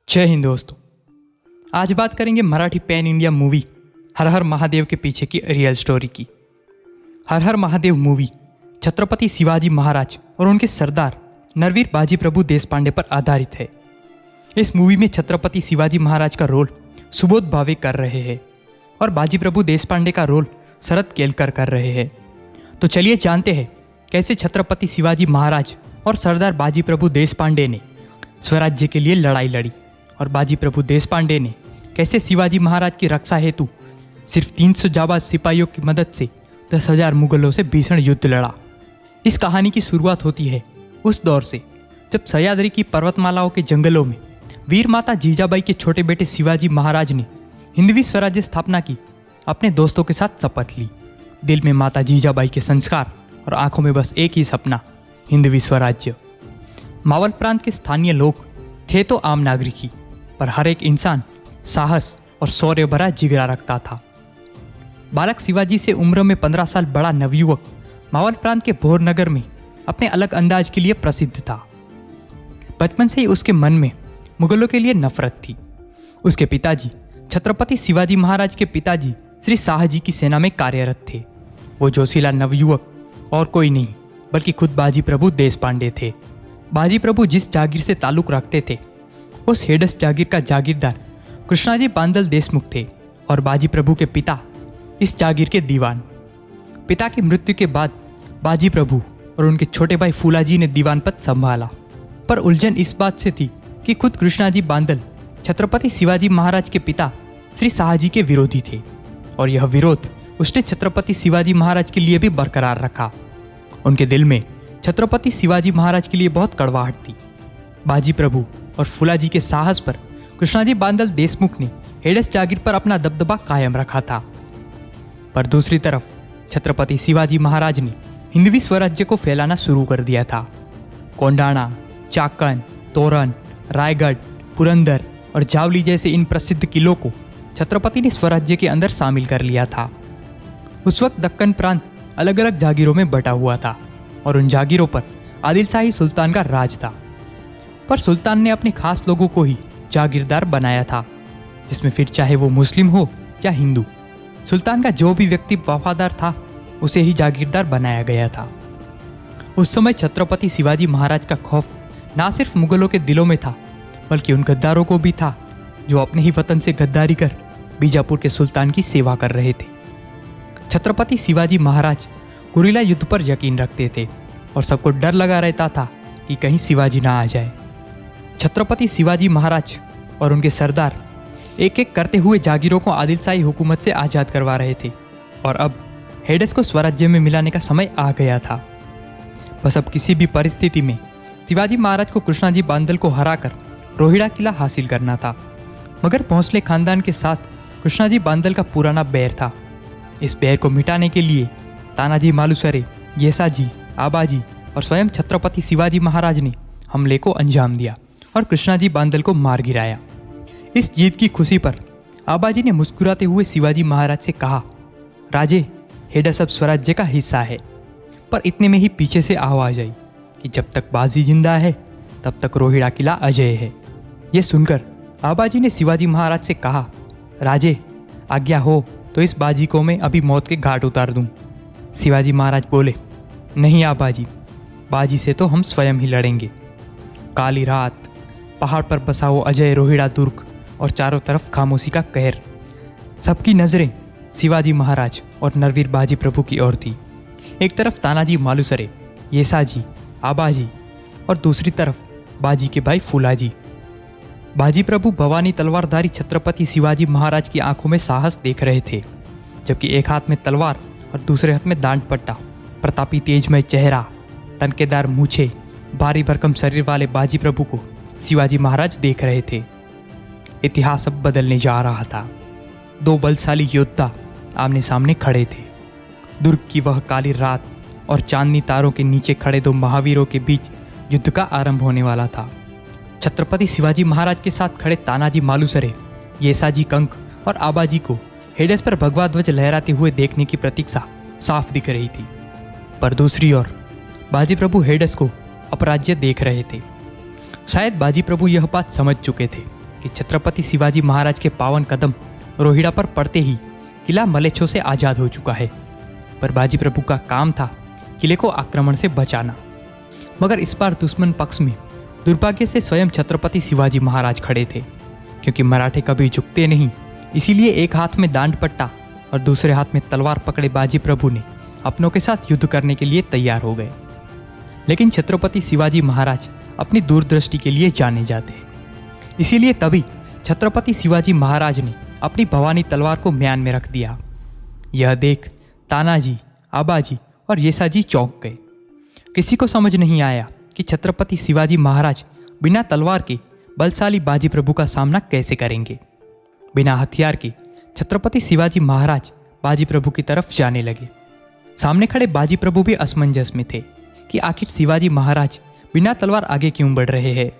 जय हिंद दोस्तों। आज बात करेंगे मराठी पैन इंडिया मूवी हर हर महादेव के पीछे की रियल स्टोरी की। हर हर महादेव मूवी छत्रपति शिवाजी महाराज और उनके सरदार नरवीर बाजी प्रभु देशपांडे पर आधारित है। इस मूवी में छत्रपति शिवाजी महाराज का रोल सुबोध भावे कर रहे हैं और बाजी प्रभु देशपांडे का रोल शरद केलकर कर रहे हैं। तो चलिए जानते हैं कैसे छत्रपति शिवाजी महाराज और सरदार बाजी प्रभु देशपांडे ने स्वराज्य के लिए लड़ाई लड़ी और बाजी प्रभु देशपांडे ने कैसे शिवाजी महाराज की रक्षा हेतु सिर्फ 300 जाबाज सिपाहियों की मदद से 10,000 मुगलों से भीषण युद्ध लड़ा। इस कहानी की शुरुआत होती है उस दौर से जब सह्याद्री की पर्वतमालाओं के जंगलों में वीर माता जीजाबाई के छोटे बेटे शिवाजी महाराज ने हिंदवी स्वराज्य स्थापना की अपने दोस्तों के साथ शपथ ली। दिल में माता जीजाबाई के संस्कार और आंखों में बस एक ही सपना, हिंदवी स्वराज्य। मावल प्रांत के स्थानीय लोग थे तो आम नागरिक ही, पर हर एक इंसान साहस और शौर्य भरा जिगरा रखता था। बालक शिवाजी से उम्र में 15 साल बड़ा नवयुवक मावल प्रांत के भोर नगर में अपने अलग अंदाज के लिए प्रसिद्ध था। बचपन से ही उसके मन में मुगलों के लिए नफरत थी। उसके पिताजी छत्रपति शिवाजी महाराज के पिताजी श्री शाहजी की सेना में कार्यरत थे। वो जोशीला नवयुवक और कोई नहीं बल्कि खुद बाजी प्रभु देशपांडे थे। बाजी प्रभु जिस जागीर से ताल्लुक रखते थे उस हेडस जागीर का जागीरदार कृष्णाजी बांदल देशमुख थे और बाजी प्रभु के पिता इस जागीर के दीवान। पिता की मृत्यु के बाद बाजी प्रभु और उनके छोटे भाई फूलाजी ने दीवान पद संभाला, पर उलझन इस बात से थी कि खुद कृष्णाजी बांदल छत्रपति शिवाजी महाराज के पिता श्री शाहजी के विरोधी थे और यह विरोध उसने छत्रपति शिवाजी महाराज के लिए भी बरकरार रखा। उनके दिल में छत्रपति शिवाजी महाराज के लिए बहुत कड़वाहट थी। बाजी प्रभु और फूलाजी के साहस पर कृष्णाजी बांदल देशमुख ने हेडस जागीर पर अपना दबदबा कायम रखा था। पर दूसरी तरफ छत्रपति शिवाजी महाराज ने हिंदवी स्वराज्य को फैलाना शुरू कर दिया था। कोंडाणा, चाकन, तोरण, रायगढ़, पुरंदर और जावली जैसे इन प्रसिद्ध किलों को छत्रपति ने स्वराज्य के अंदर शामिल कर लिया था। उस वक्त दक्कन प्रांत अलग अलग जागीरों में बटा हुआ था और उन जागीरों पर आदिल शाही सुल्तान का राज था, पर सुल्तान ने अपने खास लोगों को ही जागीरदार बनाया था, जिसमें फिर चाहे वो मुस्लिम हो या हिंदू, सुल्तान का जो भी व्यक्ति वफादार था उसे ही जागीरदार बनाया गया था। उस समय छत्रपति शिवाजी महाराज का खौफ ना सिर्फ मुगलों के दिलों में था बल्कि उन गद्दारों को भी था जो अपने ही वतन से गद्दारी कर बीजापुर के सुल्तान की सेवा कर रहे थे। छत्रपति शिवाजी महाराज गुरिल्ला युद्ध पर यकीन रखते थे और सबको डर लगा रहता था कि कहीं शिवाजी ना आ जाए। छत्रपति शिवाजी महाराज और उनके सरदार एक एक करते हुए जागीरों को आदिलशाही हुकूमत से आज़ाद करवा रहे थे और अब हेडस को स्वराज्य में मिलाने का समय आ गया था। बस अब किसी भी परिस्थिति में शिवाजी महाराज को कृष्णाजी बांदल को हराकर रोहिड़ा किला हासिल करना था। मगर भोंसले खानदान के साथ कृष्णाजी बांदल का पुराना बैर था। इस बैर को मिटाने के लिए तानाजी मालुसरे, येसाजी, आबाजी और स्वयं छत्रपति शिवाजी महाराज ने हमले को अंजाम दिया और कृष्णाजी बांदल को मार गिराया। इस जीत की खुशी पर आबाजी ने मुस्कुराते हुए शिवाजी महाराज से कहा, राजे, हेडस अब स्वराज्य का हिस्सा है। पर इतने में ही पीछे से आवाज आई कि जब तक बाजी जिंदा है तब तक रोहिड़ा किला अजय है। ये सुनकर आबाजी ने शिवाजी महाराज से कहा, राजे, आज्ञा हो तो इस बाजी को मैं अभी मौत के घाट उतार दूं। शिवाजी महाराज बोले, नहीं आबाजी, बाजी से तो हम स्वयं ही लड़ेंगे। काली रात, पहाड़ पर बसा वो अजय रोहिड़ा दुर्ग और चारों तरफ खामोशी का कहर। सबकी नजरें शिवाजी महाराज और नरवीर बाजी प्रभु की ओर थी। एक तरफ तानाजी मालुसरे, येसाजी, आबाजी और दूसरी तरफ बाजी के भाई फूलाजी। बाजी प्रभु भवानी तलवारधारी छत्रपति शिवाजी महाराज की आंखों में साहस देख रहे थे, जबकि एक हाथ में तलवार और दूसरे हाथ में दांड पट्टा, प्रतापी तेजमय चेहरा, तनकेदार मूछे, भारी भरकम शरीर वाले बाजी प्रभु को शिवाजी महाराज देख रहे थे। इतिहास अब बदलने जा रहा था। दो बलशाली योद्धा आमने सामने खड़े थे। दुर्ग की वह काली रात और चांदनी तारों के नीचे खड़े दो महावीरों के बीच युद्ध का आरंभ होने वाला था। छत्रपति शिवाजी महाराज के साथ खड़े तानाजी मालुसरे, येसाजी कंक और आबाजी को हेडस पर भगवा ध्वज लहराते हुए देखने की प्रतीक्षा साफ दिख रही थी, पर दूसरी ओर बाजी प्रभु हेडस को अपराज्य देख रहे थे। शायद बाजी प्रभु यह बात समझ चुके थे कि छत्रपति शिवाजी महाराज के पावन कदम रोहिड़ा पर पड़ते ही किला मलेच्छों से आज़ाद हो चुका है। पर बाजी प्रभु का काम था किले को आक्रमण से बचाना। मगर इस बार दुश्मन पक्ष में दुर्भाग्य से स्वयं छत्रपति शिवाजी महाराज खड़े थे। क्योंकि मराठे कभी झुकते नहीं, इसीलिए एक हाथ में दांड पट्टा और दूसरे हाथ में तलवार पकड़े बाजी प्रभु ने अपनों के साथ युद्ध करने के लिए तैयार हो गए। लेकिन छत्रपति शिवाजी महाराज अपनी दूरदृष्टि के लिए जाने जाते हैं। इसीलिए तभी छत्रपति शिवाजी महाराज ने अपनी भवानी तलवार को म्यान में रख दिया। यह देख तानाजी, आबाजी और येसाजी चौंक गए। किसी को समझ नहीं आया कि छत्रपति शिवाजी महाराज बिना तलवार के बलशाली बाजी प्रभु का सामना कैसे करेंगे। बिना हथियार के छत्रपति शिवाजी महाराज बाजी प्रभु की तरफ जाने लगे। सामने खड़े बाजी प्रभु भी असमंजस में थे कि आखिर शिवाजी महाराज बिना तलवार आगे क्यों बढ़ रहे हैं।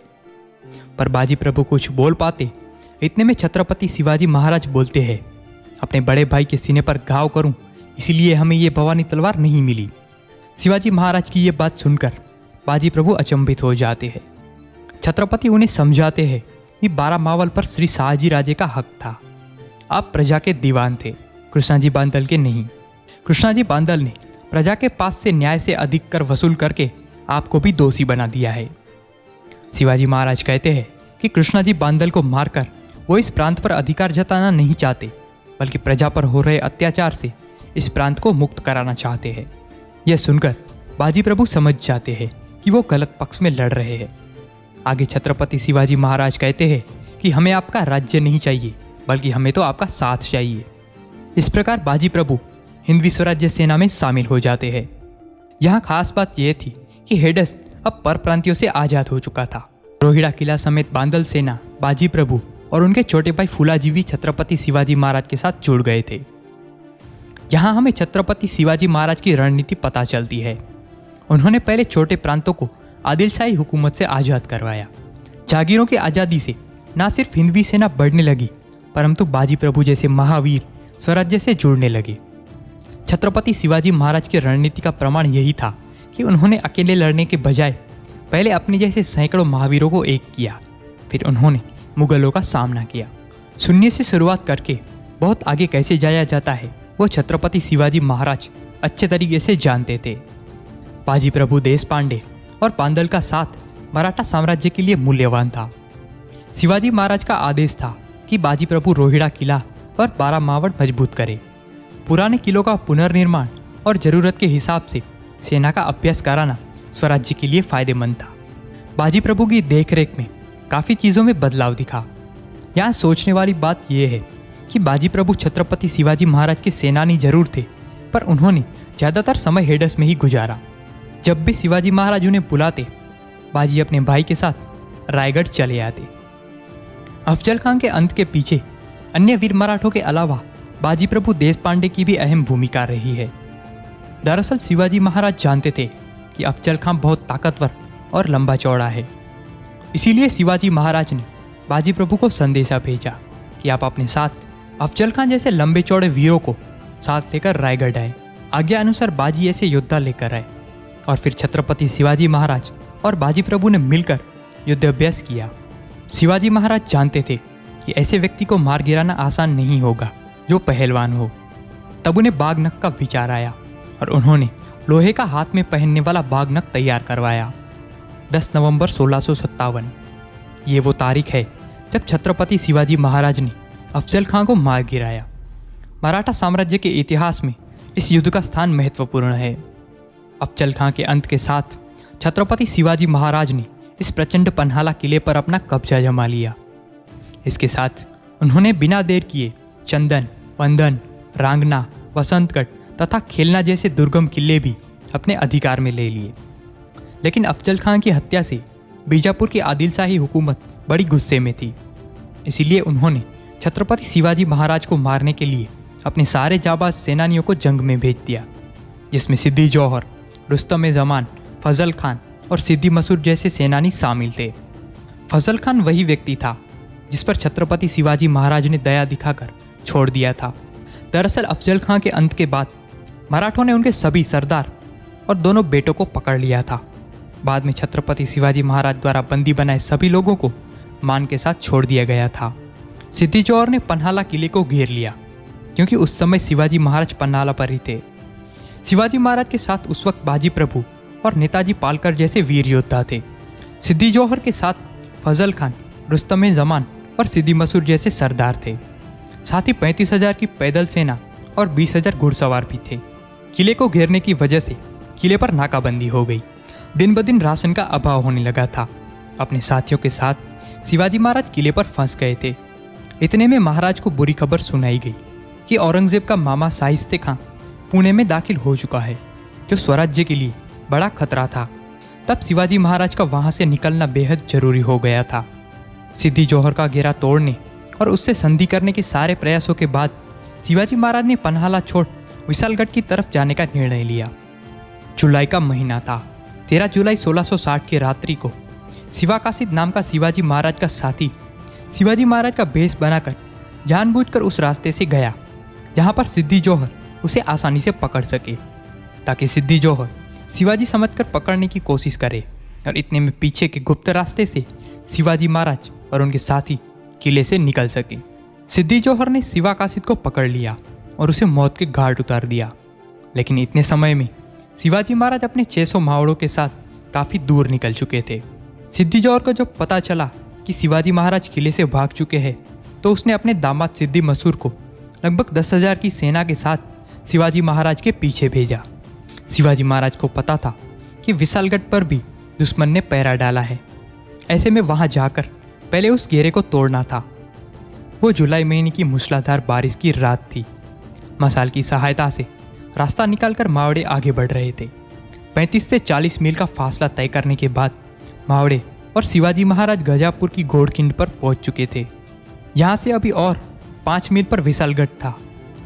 पर बाजी प्रभु कुछ बोल पाते, इतने में छत्रपति शिवाजी महाराज बोलते हैं, अपने बड़े भाई के सीने पर घाव करूं, इसीलिए हमें ये भवानी तलवार नहीं मिली। शिवाजी महाराज की ये बात सुनकर बाजी प्रभु अचंभित हो जाते हैं। छत्रपति उन्हें समझाते हैं कि 12 मावल पर श्री शाहजी राजे का हक था। आप प्रजा के दीवान थे, कृष्णाजी बांदल के नहीं। कृष्णाजी बांदल ने प्रजा के पास से न्याय से अधिक कर वसूल करके आपको भी दोषी बना दिया है। शिवाजी महाराज कहते हैं कि कृष्णाजी बांदल को मारकर वो इस प्रांत पर अधिकार जताना नहीं चाहते, बल्कि प्रजा पर हो रहे अत्याचार से इस प्रांत को मुक्त कराना चाहते हैं। यह सुनकर बाजी प्रभु समझ जाते हैं कि वो गलत पक्ष में लड़ रहे हैं। आगे छत्रपति शिवाजी महाराज कहते हैं कि हमें आपका राज्य नहीं चाहिए, बल्कि हमें तो आपका साथ चाहिए। इस प्रकार बाजी प्रभु हिंदवी स्वराज्य सेना में शामिल हो जाते हैं। यहाँ खास बात यह थी कि हेडस अब परप्रांतियों से आजाद हो चुका था। रोहिड़ा किला समेत बांदल सेना, बाजी प्रभु और उनके छोटे भाई फूलाजी भी छत्रपति शिवाजी महाराज के साथ जुड़ गए थे। यहाँ हमें छत्रपति शिवाजी महाराज की रणनीति पता चलती है। उन्होंने पहले छोटे प्रांतों को आदिलशाही हुकूमत से आज़ाद करवाया। जागीरों की आज़ादी से न सिर्फ हिंदवी सेना बढ़ने लगी, परंतु बाजी प्रभु जैसे महावीर स्वराज्य से जुड़ने लगे। छत्रपति शिवाजी महाराज की रणनीति का प्रमाण यही था कि उन्होंने अकेले लड़ने के बजाय पहले अपने जैसे सैकड़ों महावीरों को एक किया, फिर उन्होंने मुगलों का सामना किया। शून्य से शुरुआत करके बहुत आगे कैसे जाया जाता है वो छत्रपति शिवाजी महाराज अच्छे तरीके से जानते थे। बाजी प्रभु देश पांडे और बांदल का साथ मराठा साम्राज्य के लिए मूल्यवान था। शिवाजी महाराज का आदेश था कि बाजी प्रभु रोहिड़ा किला और 12 मावड़ मजबूत करे। पुराने किलों का पुनर्निर्माण और जरूरत के हिसाब से सेना का अभ्यास कराना स्वराज्य के लिए फायदेमंद था। बाजी प्रभु की देखरेख में काफ़ी चीज़ों में बदलाव दिखा। यहाँ सोचने वाली बात यह है कि बाजी प्रभु छत्रपति शिवाजी महाराज के सेनानी जरूर थे, पर उन्होंने ज़्यादातर समय हेडस में ही गुजारा। जब भी शिवाजी महाराज उन्हें बुलाते, बाजी अपने भाई के साथ रायगढ़ चले आते। अफजल खान के अंत के पीछे अन्य वीर मराठों के अलावा बाजी प्रभु देश पांडे की भी अहम भूमिका रही है। दरअसल शिवाजी महाराज जानते थे कि अफजल खान बहुत ताकतवर और लंबा चौड़ा है। इसीलिए शिवाजी महाराज ने बाजी प्रभु को संदेशा भेजा कि आप अपने साथ अफजल खान जैसे लंबे चौड़े वीरों को साथ लेकर रायगढ़ आए। आज्ञा अनुसार बाजी ऐसे योद्धा लेकर आए और फिर छत्रपति शिवाजी महाराज और बाजी प्रभु ने मिलकर युद्ध अभ्यास किया। शिवाजी महाराज जानते थे कि ऐसे व्यक्ति को मार गिराना आसान नहीं होगा जो पहलवान हो। तब उन्हें बाघनख का विचार आया और उन्होंने लोहे का हाथ में पहनने वाला बाघनख तैयार करवाया। 10 नवंबर 1657 ये वो तारीख है जब छत्रपति शिवाजी महाराज ने अफजल खान को मार गिराया। मराठा साम्राज्य के इतिहास में इस युद्ध का स्थान महत्वपूर्ण है। अफजल खान के अंत के साथ छत्रपति शिवाजी महाराज ने इस प्रचंड पन्हाला किले पर अपना कब्जा जमा लिया। इसके साथ उन्होंने बिना देर किए चंदन, वंदन, रांगना, वसंतगढ़ तथा खेलना जैसे दुर्गम किले भी अपने अधिकार में ले लिए। लेकिन अफजल खान की हत्या से बीजापुर की आदिलशाही हुकूमत बड़ी गुस्से में थी। इसीलिए उन्होंने छत्रपति शिवाजी महाराज को मारने के लिए अपने सारे जाबाज सेनानियों को जंग में भेज दिया, जिसमें सिद्दी जौहर, रुस्तम जमान, फजल खान और सिद्दी मसूर जैसे सेनानी शामिल थे। फजल खान वही व्यक्ति था जिस पर छत्रपति शिवाजी महाराज ने दया दिखाकर छोड़ दिया था। दरअसल अफजल खान के अंत के बाद मराठों ने उनके सभी सरदार और दोनों बेटों को पकड़ लिया था। बाद में छत्रपति शिवाजी महाराज द्वारा बंदी बनाए सभी लोगों को मान के साथ छोड़ दिया गया था। सिद्दी जोहर ने पन्हाला किले को घेर लिया क्योंकि उस समय शिवाजी महाराज पन्हाला पर ही थे। शिवाजी महाराज के साथ उस वक्त बाजी प्रभु और नेताजी पालकर जैसे वीर योद्धा थे। सिद्दी जोहर के साथ फजल खान, रुस्तम जमान और सिद्दी मसूर जैसे सरदार थे। साथ ही 35,000 की पैदल सेना और 20,000 घुड़सवार भी थे। किले को घेरने की वजह से किले पर नाकाबंदी हो गई। दिन ब दिन राशन का अभाव होने लगा था। अपने साथियों के साथ शिवाजी महाराज किले पर फंस गए थे। इतने में महाराज को बुरी खबर सुनाई गई कि औरंगजेब का मामा शाइस्ते खां पुणे में दाखिल हो चुका है, जो स्वराज्य के लिए बड़ा खतरा था। तब शिवाजी महाराज का वहां से निकलना बेहद जरूरी हो गया था। सिद्दी जोहर का घेरा तोड़ने और उससे संधि करने के सारे प्रयासों के बाद शिवाजी महाराज ने पन्हाला छोड़ विशालगढ़ की तरफ जाने का निर्णय लिया। जुलाई का महीना था। 13 जुलाई 1660 की रात्रि को शिवाकाशिद नाम का शिवाजी महाराज का साथी शिवाजी महाराज का भेष बनाकर जानबूझकर उस रास्ते से गया जहां पर सिद्दी जोहर उसे आसानी से पकड़ सके, ताकि सिद्दी जोहर शिवाजी समझकर पकड़ने की कोशिश करे। और इतने में पीछे के गुप्त रास्ते से शिवाजी महाराज और उनके साथी किले से निकल सके। सिद्दी जोहर ने शिवाकाशिद को पकड़ लिया और उसे मौत के घाट उतार दिया। लेकिन इतने समय में शिवाजी महाराज अपने 600 मावड़ों के साथ काफी दूर निकल चुके थे। सिद्दी जोहर को जब पता चला कि शिवाजी महाराज किले से भाग चुके हैं, तो उसने अपने दामाद सिद्दी मसूर को लगभग 10,000 की सेना के साथ शिवाजी महाराज के पीछे भेजा। शिवाजी महाराज को पता था कि विशालगढ़ पर भी दुश्मन ने पैरा डाला है। ऐसे में वहां जाकर पहले उस घेरे को तोड़ना था। वो जुलाई महीने की मूसलाधार बारिश की रात थी। मशाल की सहायता से रास्ता निकालकर मावड़े आगे बढ़ रहे थे। 35 से 40 मील का फासला तय करने के बाद मावड़े और शिवाजी महाराज गजापुर की घोड़खिंड पर पहुंच चुके थे। यहाँ से अभी और 5 मील पर विशालगढ़ था।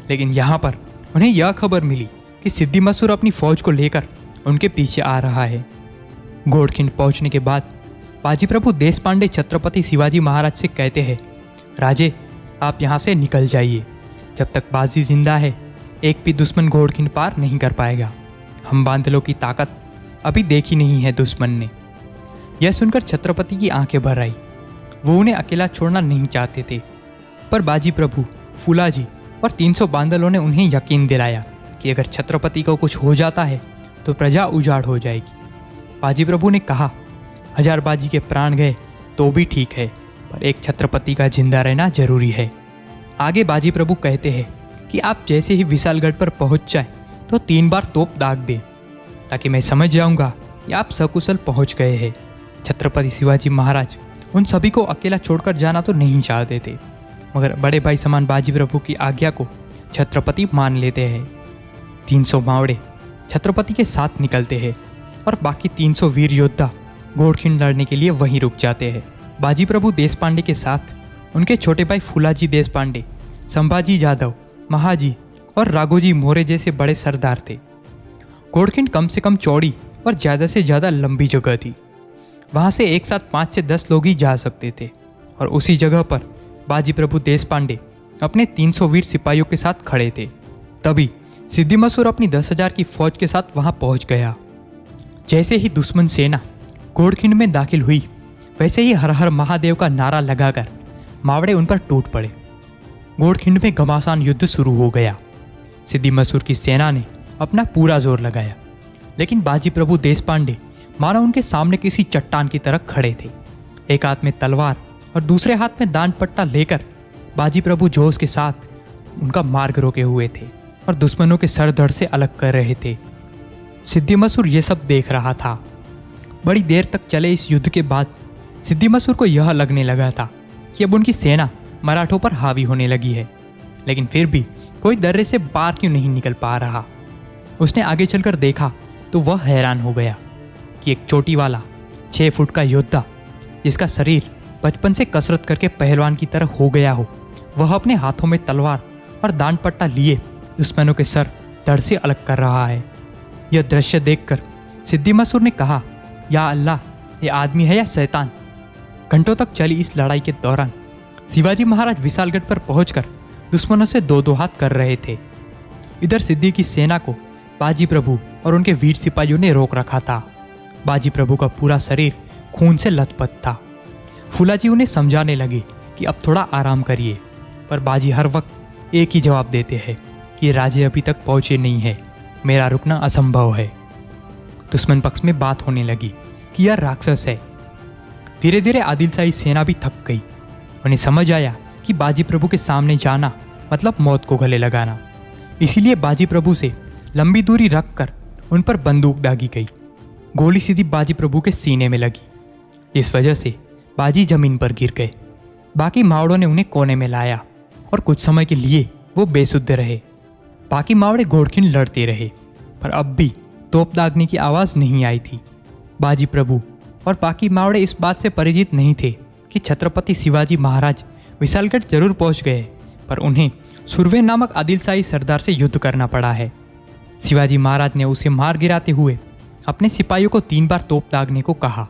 लेकिन यहाँ पर उन्हें यह खबर मिली कि सिद्दी मसूर अपनी फौज को लेकर उनके पीछे आ रहा है। घोड़खिंड पहुंचने के बाद बाजी प्रभु देशपांडे छत्रपति शिवाजी महाराज से कहते हैं, राजे आप यहाँ से निकल जाइए। जब तक बाजी जिंदा है एक भी दुश्मन घोड़खिंड पार नहीं कर पाएगा। हम बांधलों की ताकत अभी देखी नहीं है दुश्मन ने। यह सुनकर छत्रपति की आंखें भर आई। वो उन्हें अकेला छोड़ना नहीं चाहते थे, पर बाजी प्रभु, फूलाजी और 300 बांदलों ने उन्हें यकीन दिलाया कि अगर छत्रपति को कुछ हो जाता है तो प्रजा उजाड़ हो जाएगी। बाजी प्रभु ने कहा, 1000 बाजी के प्राण गए तो भी ठीक है, पर एक छत्रपति का जिंदा रहना जरूरी है। आगे बाजी प्रभु कहते हैं कि आप जैसे ही विशालगढ़ पर पहुंच जाए तो 3 बार तोप दाग दें, ताकि मैं समझ जाऊंगा कि आप सकुशल पहुंच गए हैं। छत्रपति शिवाजी महाराज उन सभी को अकेला छोड़कर जाना तो नहीं चाहते थे, मगर बड़े भाई समान बाजी प्रभु की आज्ञा को छत्रपति मान लेते हैं। 300 मावड़े छत्रपति के साथ निकलते हैं और बाकी 300 वीर योद्धा घोड़खिंड लड़ने के लिए वहीं रुक जाते हैं। बाजी प्रभु देशपांडे के साथ उनके छोटे भाई फूलाजी देशपांडे, संभाजी जाधव, महाजी और राघोजी मोरे जैसे बड़े सरदार थे। घोड़खिंड कम से कम चौड़ी और ज़्यादा से ज़्यादा लंबी जगह थी। वहाँ से एक साथ 5 से 10 लोग ही जा सकते थे। और उसी जगह पर बाजी प्रभु देशपांडे अपने 300 वीर सिपाहियों के साथ खड़े थे। तभी सिद्दी मसूर अपनी 10,000 की फौज के साथ वहाँ पहुँच गया। जैसे ही दुश्मन सेना घोड़खिंड में दाखिल हुई, वैसे ही हर हर महादेव का नारा लगाकर मावड़े उन पर टूट पड़े। घोड़खिंड में घमासान युद्ध शुरू हो गया। सिद्दी मसूर की सेना ने अपना पूरा जोर लगाया, लेकिन बाजी प्रभु देशपांडे मानो उनके सामने किसी चट्टान की तरह खड़े थे। एक हाथ में तलवार और दूसरे हाथ में दान पट्टा लेकर बाजी प्रभु जोश के साथ उनका मार्ग रोके हुए थे और दुश्मनों के सर धड़ से अलग कर रहे थे। सिद्दी मसूर ये सब देख रहा था। बड़ी देर तक चले इस युद्ध के बाद सिद्दी मसूर को यह लगने लगा था कि अब उनकी सेना मराठों पर हावी होने लगी है, लेकिन फिर भी कोई दर्रे से पार क्यों नहीं निकल पा रहा। उसने आगे चलकर देखा तो वह हैरान हो गया कि एक चोटी वाला 6 फुट का योद्धा, जिसका शरीर बचपन से कसरत करके पहलवान की तरह हो गया हो, वह अपने हाथों में तलवार और दान पट्टा लिए दुश्मनों के सर धड़ से अलग कर रहा है। यह दृश्य देखकर सिद्दी मसूर ने कहा, या अल्लाह, ये आदमी है या शैतान। घंटों तक चली इस लड़ाई के दौरान शिवाजी महाराज विशालगढ़ पर पहुंचकर दुश्मनों से 2-2 हाथ कर रहे थे। इधर सिद्दी की सेना को बाजी प्रभु और उनके वीर सिपाहियों ने रोक रखा था। बाजी प्रभु का पूरा शरीर खून से लथपथ था। फूलाजी उन्हें समझाने लगे कि अब थोड़ा आराम करिए, पर बाजी हर वक्त एक ही जवाब देते हैं कि राजे अभी तक पहुंचे नहीं है, मेरा रुकना असंभव है। दुश्मन पक्ष में बात होने लगी कि यह राक्षस है। धीरे धीरे आदिल शाही सेना भी थक गई। उन्हें समझ आया कि बाजी प्रभु के सामने जाना मतलब मौत को गले लगाना। इसीलिए बाजी प्रभु से लंबी दूरी रखकर उन पर बंदूक दागी गई। गोली सीधी बाजी प्रभु के सीने में लगी। इस वजह से बाजी जमीन पर गिर गए। बाकी मावड़ों ने उन्हें कोने में लाया और कुछ समय के लिए वो बेसुध रहे। बाकी मावड़े घोड़खिन लड़ते रहे, पर अब भी तोप दागने की आवाज़ नहीं आई थी। बाजी प्रभु और बाकी मावड़े इस बात से परिचित नहीं थे कि छत्रपति शिवाजी महाराज विशालगढ़ जरूर पहुंच गए, पर उन्हें सुरवेन नामक आदिल शाही सरदार से युद्ध करना पड़ा है। शिवाजी महाराज ने उसे मार गिराते हुए अपने सिपाहियों को 3 बार तोप दागने को कहा।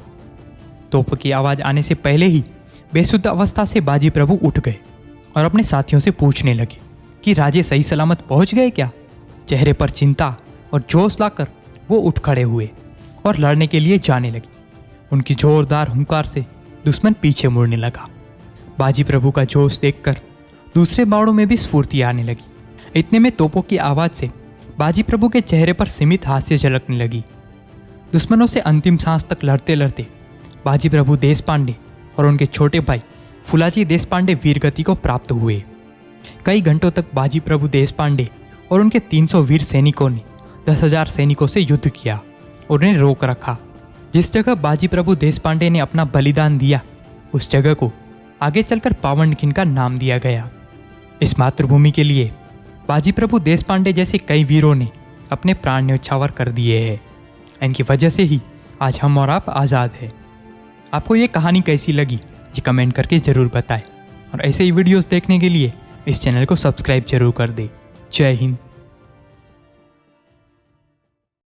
तोप की आवाज़ आने से पहले ही बेसुध अवस्था से बाजी प्रभु उठ गए और अपने साथियों से पूछने लगे कि राजे सही सलामत पहुंच गए क्या। चेहरे पर चिंता और जोश लाकर वो उठ खड़े हुए और लड़ने के लिए जाने लगे। उनकी जोरदार हुंकार से दुश्मन पीछे मुड़ने लगा। बाजी प्रभु का जोश देखकर दूसरे मावड़ों में भी स्फूर्ति आने लगी। इतने में तोपों की आवाज़ से बाजी प्रभु के चेहरे पर सीमित हास्य झलकने लगी। दुश्मनों से अंतिम सांस तक लड़ते लड़ते बाजी प्रभु देशपांडे और उनके छोटे भाई फूलाजी देशपांडे वीरगति को प्राप्त हुए। कई घंटों तक बाजी प्रभु देशपांडे और उनके 300 वीर सैनिकों ने 10,000 सैनिकों से युद्ध किया और उन्हें रोक रखा। जिस जगह बाजी प्रभु देशपांडे ने अपना बलिदान दिया, उस जगह को आगे चलकर पावनखिन का नाम दिया गया। इस मातृभूमि के लिए बाजी प्रभु देशपांडे जैसे कई वीरों ने अपने प्राण न्यौछावर कर दिए हैं। इनकी वजह से ही आज हम और आप आज़ाद हैं। आपको ये कहानी कैसी लगी ये कमेंट करके ज़रूर बताएं और ऐसे ही वीडियोस देखने के लिए इस चैनल को सब्सक्राइब जरूर कर दें। जय हिंद।